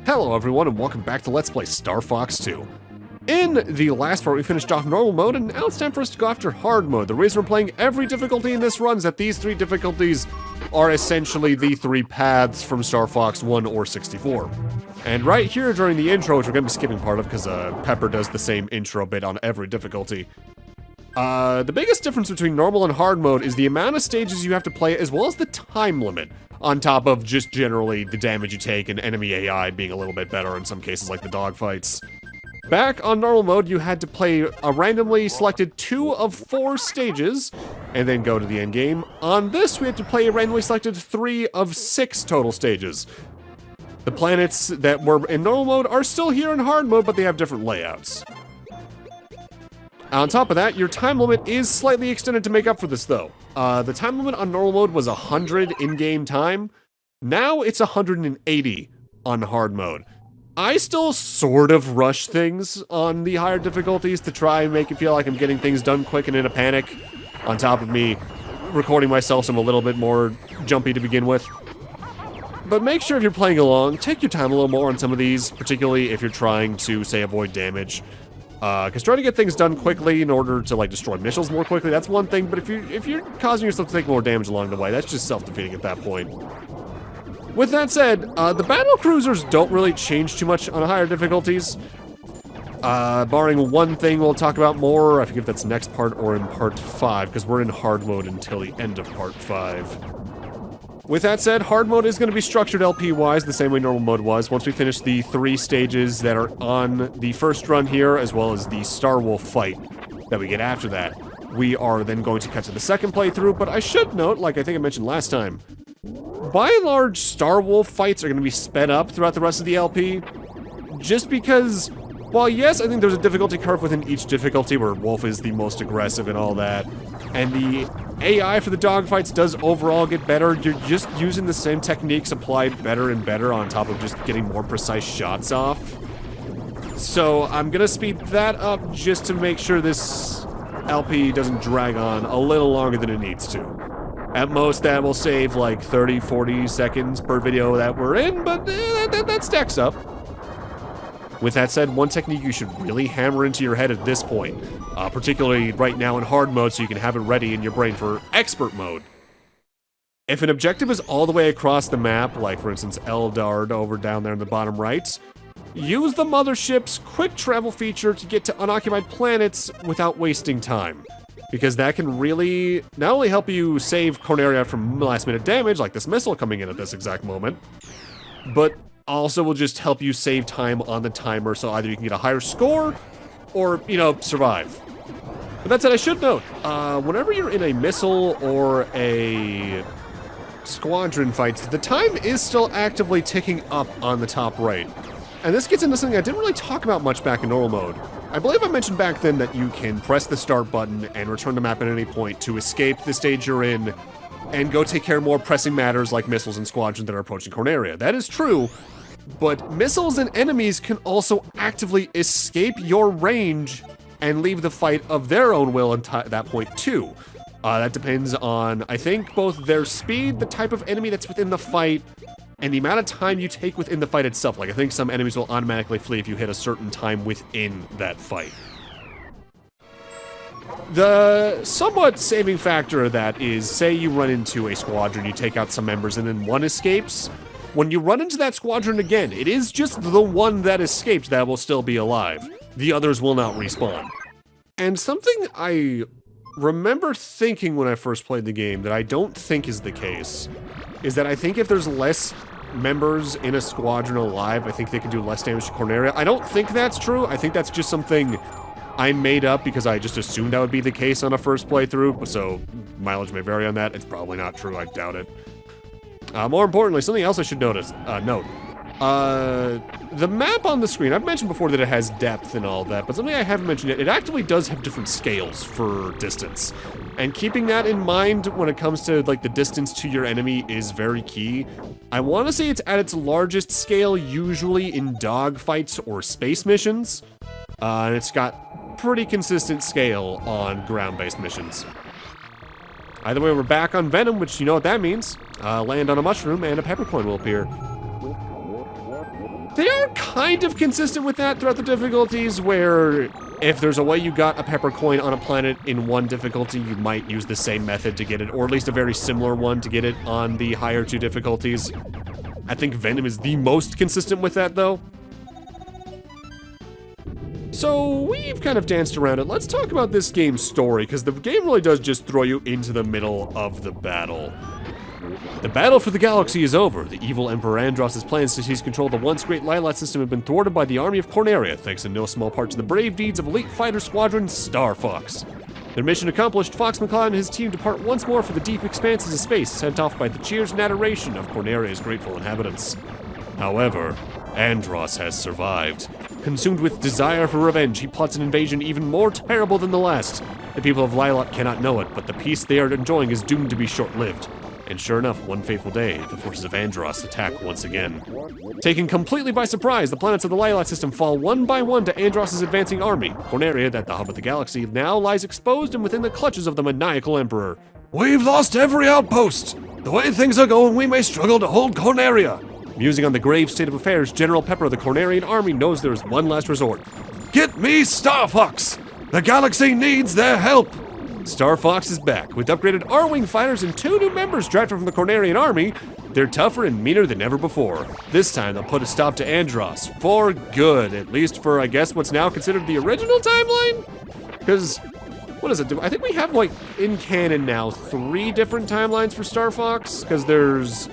Hello everyone and welcome back to Let's Play Star Fox 2. In the last part we finished off normal mode and now it's time for us to go after hard mode. The reason we're playing every difficulty in this run is that these three difficulties are essentially the three paths from Star Fox 1 or 64. And right here during the intro, which we're going to be skipping part of because Pepper does the same intro bit on every difficulty. The biggest difference between normal and hard mode is the amount of stages you have to play as well as the time limit, on top of just generally the damage you take and enemy AI being a little bit better in some cases like the dogfights. Back on normal mode, you had to play a randomly selected 2 of 4 stages and then go to the end game. On this, we had to play a randomly selected 3 of 6 total stages. The planets that were in normal mode are still here in hard mode, but they have different layouts. On top of that, your time limit is slightly extended to make up for this, though. The time limit on normal mode was 100 in-game time. Now it's 180 on hard mode. I still sort of rush things on the higher difficulties to try and make it feel like I'm getting things done quick and in a panic, on top of me recording myself so I'm a little bit more jumpy to begin with. But make sure if you're playing along, take your time a little more on some of these, particularly if you're trying to, say, avoid damage. Because trying to get things done quickly in order to, like, destroy missiles more quickly, that's one thing, but if you're causing yourself to take more damage along the way, that's just self-defeating at that point. With that said, the battle cruisers don't really change too much on higher difficulties. Barring one thing we'll talk about more, I forget if that's next part or in part 5, because we're in hard mode until the end of part 5. With that said, hard mode is going to be structured LP-wise the same way normal mode was. Once we finish the 3 stages that are on the first run here, as well as the Star Wolf fight that we get after that, we are then going to cut to the second playthrough, but I should note, like I think I mentioned last time, by and large, Star Wolf fights are going to be sped up throughout the rest of the LP, just because, while yes, I think there's a difficulty curve within each difficulty where Wolf is the most aggressive and all that, and the AI for the dogfights does overall get better, you're just using the same techniques applied better and better on top of just getting more precise shots off. So I'm gonna speed that up just to make sure this LP doesn't drag on a little longer than it needs to. At most, that will save like 30, 40 seconds per video that we're in, but that stacks up. With that said, one technique you should really hammer into your head at this point, particularly right now in hard mode so you can have it ready in your brain for expert mode. If an objective is all the way across the map, like for instance Eldard over down there in the bottom right, use the mothership's quick travel feature to get to unoccupied planets without wasting time. Because that can really not only help you save Corneria from last minute damage, like this missile coming in at this exact moment, but also will just help you save time on the timer, so either you can get a higher score, or, you know, survive. But that said, I should note, whenever you're in a missile or a squadron fight, the time is still actively ticking up on the top right. And this gets into something I didn't really talk about much back in normal mode. I believe I mentioned back then that you can press the start button and return the map at any point to escape the stage you're in and go take care of more pressing matters like missiles and squadrons that are approaching Corneria. That is true, but missiles and enemies can also actively escape your range and leave the fight of their own will at that point too. That depends on, I think, both their speed, the type of enemy that's within the fight, and the amount of time you take within the fight itself. Like, I think some enemies will automatically flee if you hit a certain time within that fight. The somewhat saving factor of that is, say you run into a squadron, you take out some members, and then one escapes. When you run into that squadron again, it is just the one that escaped that will still be alive. The others will not respawn. And something I remember thinking when I first played the game that I don't think is the case, is that I think if there's less members in a squadron alive, I think they can do less damage to Corneria. I don't think that's true. I think that's just something I made up because I just assumed that would be the case on a first playthrough, so mileage may vary on that. It's probably not true, I doubt it. More importantly, something else I should note. The map on the screen, I've mentioned before that it has depth and all that, but something I haven't mentioned yet, it actually does have different scales for distance. And keeping that in mind when it comes to, like, the distance to your enemy is very key. I want to say it's at its largest scale, usually in dogfights or space missions. And it's got pretty consistent scale on ground-based missions. Either way, we're back on Venom, which you know what that means. Land on a mushroom and a peppercorn will appear. They are kind of consistent with that throughout the difficulties, where if there's a way you got a pepper coin on a planet in one difficulty, you might use the same method to get it, or at least a very similar one to get it on the higher 2 difficulties. I think Venom is the most consistent with that, though. So we've kind of danced around it. Let's talk about this game's story, because the game really does just throw you into the middle of the battle. The battle for the galaxy is over. The evil Emperor Andross's plans to seize control of the once great Lylat system have been thwarted by the army of Corneria, thanks in no small part to the brave deeds of elite fighter squadron Star Fox. Their mission accomplished, Fox McCloud and his team depart once more for the deep expanses of space, sent off by the cheers and adoration of Corneria's grateful inhabitants. However, Andross has survived. Consumed with desire for revenge, he plots an invasion even more terrible than the last. The people of Lylat cannot know it, but the peace they are enjoying is doomed to be short-lived. And sure enough, one fateful day, the forces of Andross attack once again. Taken completely by surprise, the planets of the Lylat system fall one by one to Andross's advancing army. Corneria, at the hub of the galaxy, now lies exposed and within the clutches of the maniacal Emperor. We've lost every outpost! The way things are going, we may struggle to hold Corneria! Musing on the grave state of affairs, General Pepper of the Cornerian army knows there is one last resort. Get me Star Fox! The galaxy needs their help! Star Fox is back, with upgraded R-Wing fighters and 2 new members drafted from the Cornerian army. They're tougher and meaner than ever before. This time they'll put a stop to Andross, for good, at least for, I guess, what's now considered the original timeline? Because, what does it do? I think we have, like, in canon now, 3 different timelines for Star Fox, because there's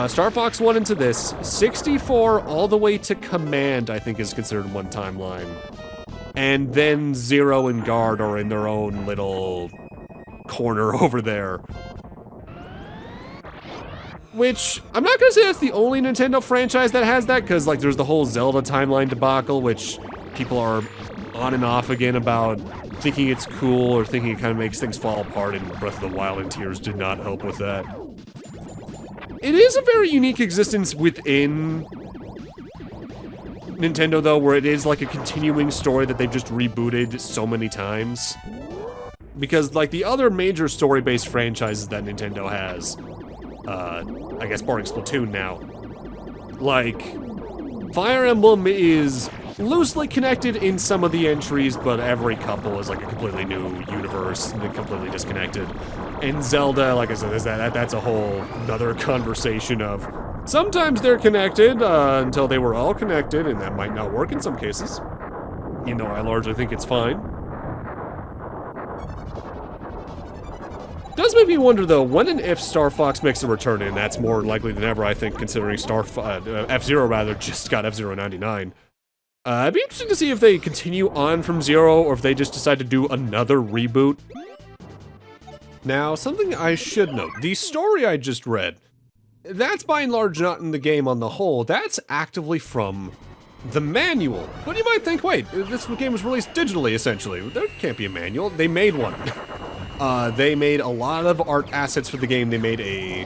Star Fox 1 into this, 64 all the way to Command, I think is considered one timeline. And then Zero and Guard are in their own little corner over there. Which, I'm not gonna say that's the only Nintendo franchise that has that, because like there's the whole Zelda timeline debacle, which people are on and off again about thinking it's cool or thinking it kind of makes things fall apart, and Breath of the Wild and Tears did not help with that. It is a very unique existence within Nintendo, though, where it is like a continuing story that they've just rebooted so many times. Because, like, the other major story-based franchises that Nintendo has, I guess barring Splatoon now, like, Fire Emblem is loosely connected in some of the entries, but every couple is like a completely new universe, and completely disconnected. And Zelda, like I said, that's a whole other conversation of sometimes they're connected until they were all connected, and that might not work in some cases. Even though I largely think it's fine. Does make me wonder, though, when and if Star Fox makes a return, and that's more likely than ever, I think, considering F-Zero, rather, just got F-Zero 99. It'd be interesting to see if they continue on from Zero, or if they just decide to do another reboot. Now, something I should note, the story I just read, that's by and large not in the game on the whole, that's actively from the manual. But you might think, wait, this game was released digitally, essentially. There can't be a manual. They made one. They made a lot of art assets for the game. They made a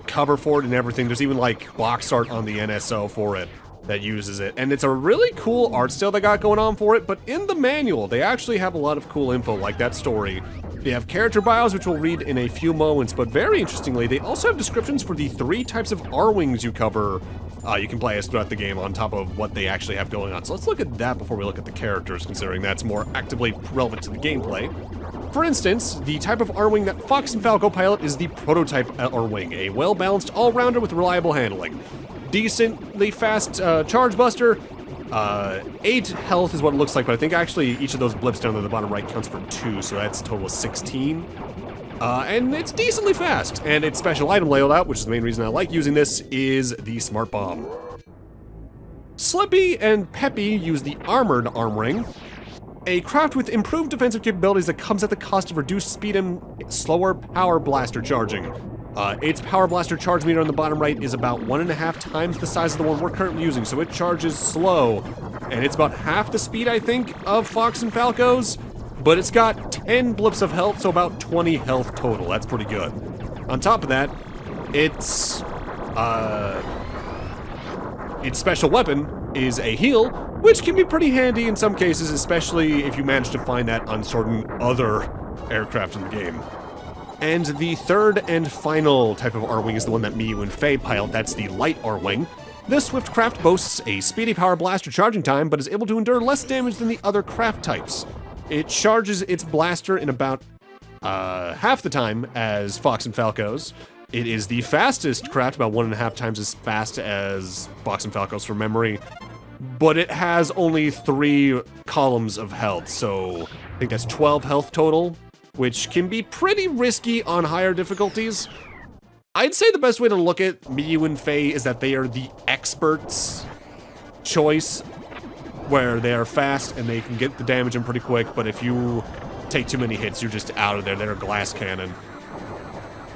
cover for it and everything. There's even like box art on the NSO for it that uses it. And it's a really cool art style they got going on for it, but in the manual, they actually have a lot of cool info, like that story. They have character bios, which we'll read in a few moments, but very interestingly, they also have descriptions for the 3 types of R-Wings you can play as throughout the game on top of what they actually have going on. So let's look at that before we look at the characters, considering that's more actively relevant to the gameplay. For instance, the type of R-Wing that Fox and Falco pilot is the prototype R-Wing, a well-balanced all-rounder with reliable handling. Decently fast charge buster, 8 health is what it looks like, but I think actually each of those blips down to the bottom right counts for 2, so that's a total of 16. And it's decently fast, and its special item layout, which is the main reason I like using this, is the Smart Bomb. Slippy and Peppy use the Armored Arm-Ring, a craft with improved defensive capabilities that comes at the cost of reduced speed and slower power blaster charging. Its power blaster charge meter on the bottom right is about 1.5 times the size of the one we're currently using, so it charges slow. And it's about half the speed, I think, of Fox and Falco's, but it's got 10 blips of health, so about 20 health total. That's pretty good. On top of that, its special weapon is a heal, which can be pretty handy in some cases, especially if you manage to find that on certain other aircraft in the game. And the third and final type of R-Wing is the one that Miyu and Faye pilot. That's the Light R-Wing. This Swift craft boasts a speedy power blaster charging time, but is able to endure less damage than the other craft types. It charges its blaster in about half the time as Fox and Falco's. It is the fastest craft, about 1.5 times as fast as Fox and Falco's from memory, but it has only 3 columns of health, so I think that's 12 health total, which can be pretty risky on higher difficulties. I'd say the best way to look at Miyu and Faye is that they are the expert's choice, where they are fast and they can get the damage in pretty quick, but if you take too many hits, you're just out of there. They're a glass cannon.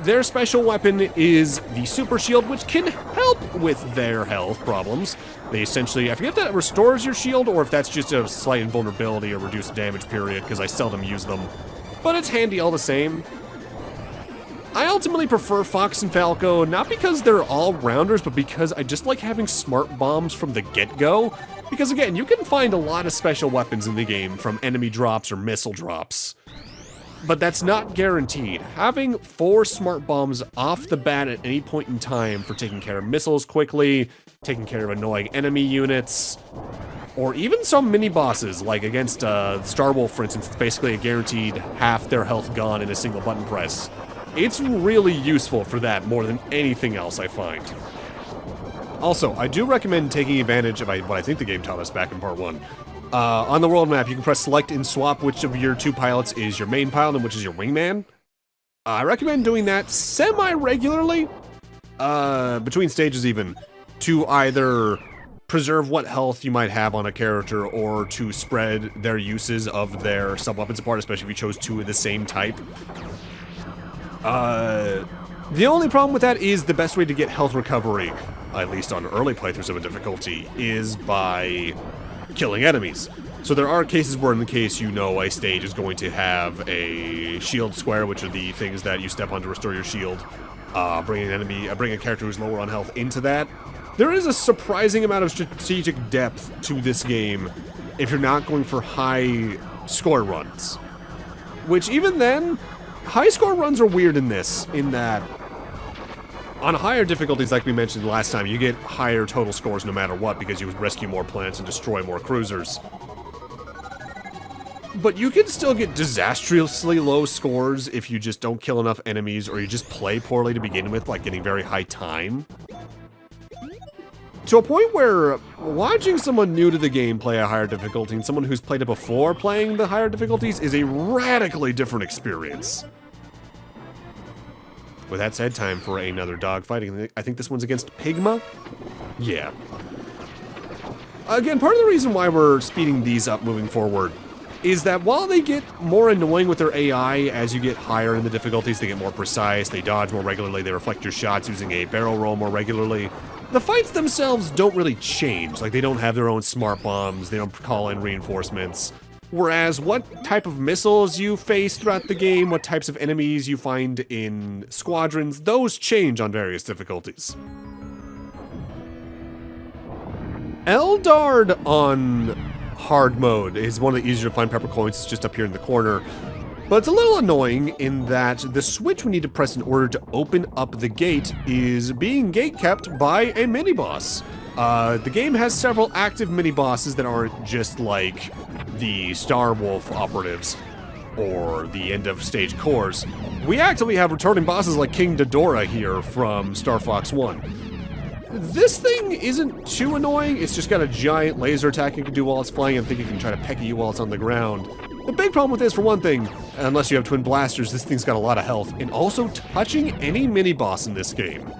Their special weapon is the Super Shield, which can help with their health problems. They essentially, I forget if that restores your shield or if that's just a slight invulnerability or reduced damage period, because I seldom use them. But it's handy all the same. I ultimately prefer Fox and Falco, not because they're all-rounders, but because I just like having smart bombs from the get-go. Because again, you can find a lot of special weapons in the game from enemy drops or missile drops. But that's not guaranteed. Having 4 smart bombs off the bat at any point in time for taking care of missiles quickly, taking care of annoying enemy units, or even some mini-bosses, like against Starwolf, for instance, it's basically a guaranteed half their health gone in a single button press. It's really useful for that more than anything else, I find. Also, I do recommend taking advantage of what I think the game taught us back in part 1. On the world map, you can press select and swap which of your 2 pilots is your main pilot and which is your wingman. I recommend doing that semi-regularly, between stages even, to either preserve what health you might have on a character or to spread their uses of their sub-weapons apart, especially if you chose 2 of the same type. The only problem with that is the best way to get health recovery, at least on early playthroughs of a difficulty, is by killing enemies. So there are cases where in the case you know a stage is going to have a shield square, which are the things that you step on to restore your shield, bring a character who's lower on health into that. There is a surprising amount of strategic depth to this game if you're not going for high score runs. Which even then, high score runs are weird in this, in that on higher difficulties, like we mentioned last time, you get higher total scores no matter what because you rescue more planets and destroy more cruisers. But you can still get disastrously low scores if you just don't kill enough enemies or you just play poorly to begin with, like getting very high time. To a point where watching someone new to the game play a higher difficulty and someone who's played it before playing the higher difficulties is a radically different experience. With that said, time for another dogfight. I think this one's against Pigma? Yeah. Again, part of the reason why we're speeding these up moving forward is that while they get more annoying with their AI as you get higher in the difficulties, they get more precise, they dodge more regularly, they reflect your shots using a barrel roll more regularly, the fights themselves don't really change. Like, they don't have their own smart bombs, they don't call in reinforcements. Whereas what type of missiles you face throughout the game, what types of enemies you find in squadrons, those change on various difficulties. Eldard on hard mode is one of the easier to find peppercoins. It's just up here in the corner. But it's a little annoying in that the switch we need to press in order to open up the gate is being gate-kept by a mini-boss. The game has several active mini-bosses that aren't just like the Starwolf operatives or the end-of-stage cores. We actively have returning bosses like King Dodora here from Star Fox 1. This thing isn't too annoying, it's just got a giant laser attack it can do while it's flying. I think it can try to peck at you while it's on the ground. The big problem with this, for one thing, unless you have twin blasters, this thing's got a lot of health, and also touching any mini-boss in this game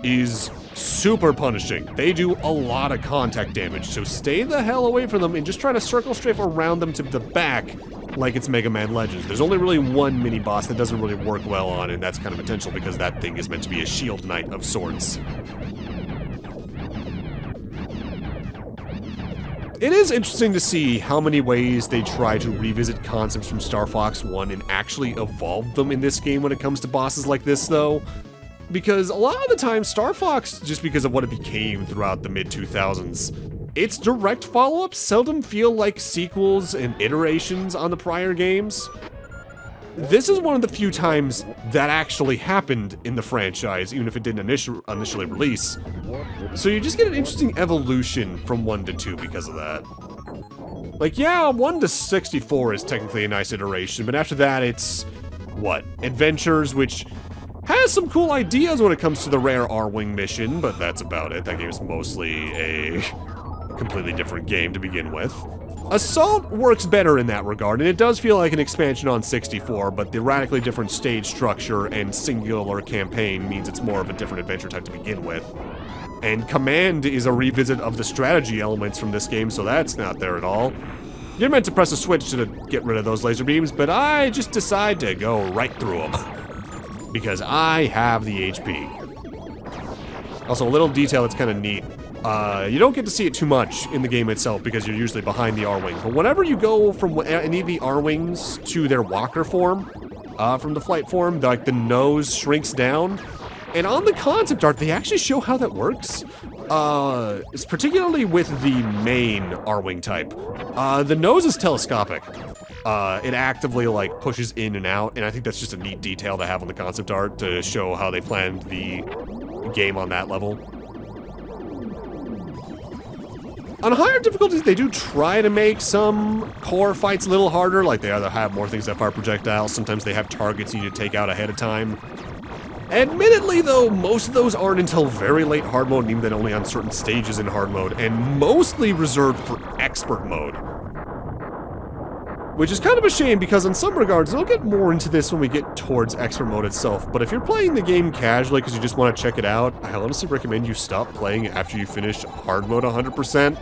is super punishing. They do a lot of contact damage, so stay the hell away from them and just try to circle strafe around them to the back like it's Mega Man Legends. There's only really one mini-boss that doesn't really work well on, and that's kind of intentional because that thing is meant to be a shield knight of sorts. It is interesting to see how many ways they try to revisit concepts from Star Fox 1 and actually evolve them in this game when it comes to bosses like this, though. Because a lot of the time, Star Fox, just because of what it became throughout the mid-2000s, its direct follow-ups seldom feel like sequels and iterations on the prior games. this is one of the few times that actually happened in the franchise, even if it didn't initially release. So you just get an interesting evolution from 1 to 2 because of that. Like, yeah, 1 to 64 is technically a nice iteration, but after that it's, what, Adventures, which has some cool ideas when it comes to the rare R-Wing mission, but that's about it. That game is mostly a completely different game to begin with. Assault works better in that regard, and it does feel like an expansion on 64, but the radically different stage structure and singular campaign means it's more of a different adventure type to begin with. And Command is a revisit of the strategy elements from this game, so that's not there at all. You're meant to press a switch to get rid of those laser beams, but I just decide to go right through them. Because I have the HP. Also, a little detail that's kind of neat. You don't get to see it too much in the game itself because you're usually behind the R-Wing. But whenever you go from any of the R-Wings to their walker form, from the flight form, like the nose shrinks down. And on the concept art, they actually show how that works. It's particularly with the main R-Wing type. The nose is telescopic. It actively, like, pushes in and out, and I think that's just a neat detail to have on the concept art to show how they planned the game on that level. On higher difficulties, they do try to make some core fights a little harder, like they either have more things that fire projectiles, sometimes they have targets you need to take out ahead of time. Admittedly, though, most of those aren't until very late hard mode, and even then only on certain stages in hard mode, and mostly reserved for expert mode. Which is kind of a shame, because in some regards, and I'll get more into this when we get towards expert mode itself, but if you're playing the game casually because you just want to check it out, I honestly recommend you stop playing after you finish hard mode 100%.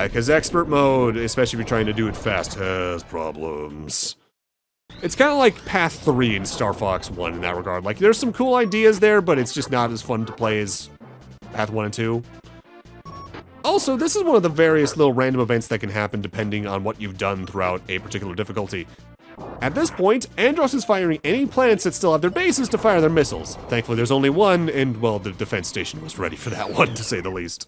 Because expert mode, especially if you're trying to do it fast, has problems. It's kind of like Path 3 in Star Fox 1 in that regard. Like, there's some cool ideas there, but it's just not as fun to play as Path 1 and 2. Also, this is one of the various little random events that can happen depending on what you've done throughout a particular difficulty. At this point, Andros is firing any planets that still have their bases to fire their missiles. Thankfully, there's only one, and, well, the defense station was ready for that one, to say the least.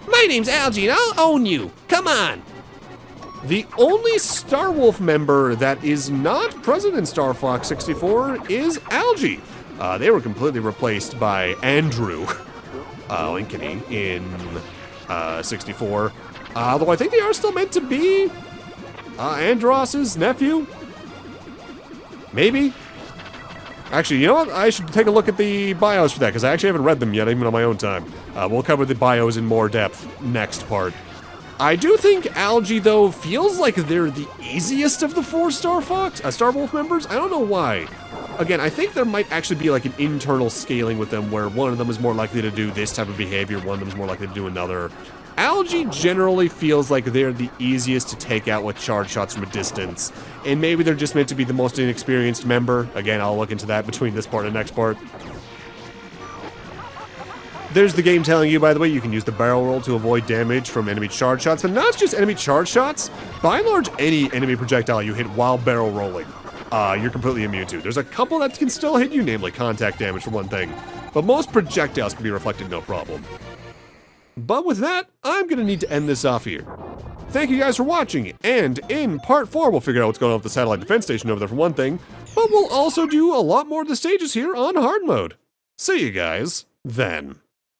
My name's Algie, and I'll own you. Come on. The only Star Wolf member that is not present in Star Fox 64 is Algie. They were completely replaced by Andrew Linkeny in 64. Although I think they are still meant to be Andros's nephew. Maybe. Actually, you know what? I should take a look at the bios for that, because I actually haven't read them yet, even on my own time. We'll cover the bios in more depth next part. I do think Algie, though, feels like they're the easiest of the 4 Star Wolf members. I don't know why. Again, I think there might actually be like an internal scaling with them where one of them is more likely to do this type of behavior, one of them is more likely to do another. Algie generally feels like they're the easiest to take out with charge shots from a distance, and maybe they're just meant to be the most inexperienced member. Again, I'll look into that between this part and the next part. There's the game telling you, by the way, you can use the barrel roll to avoid damage from enemy charge shots, but not just enemy charge shots. By and large, any enemy projectile you hit while barrel rolling, you're completely immune to. There's a couple that can still hit you, namely contact damage for one thing, but most projectiles can be reflected no problem. But with that, I'm gonna need to end this off here. Thank you guys for watching, and in part 4, we'll figure out what's going on with the satellite defense station over there for one thing, but we'll also do a lot more of the stages here on hard mode. See you guys then.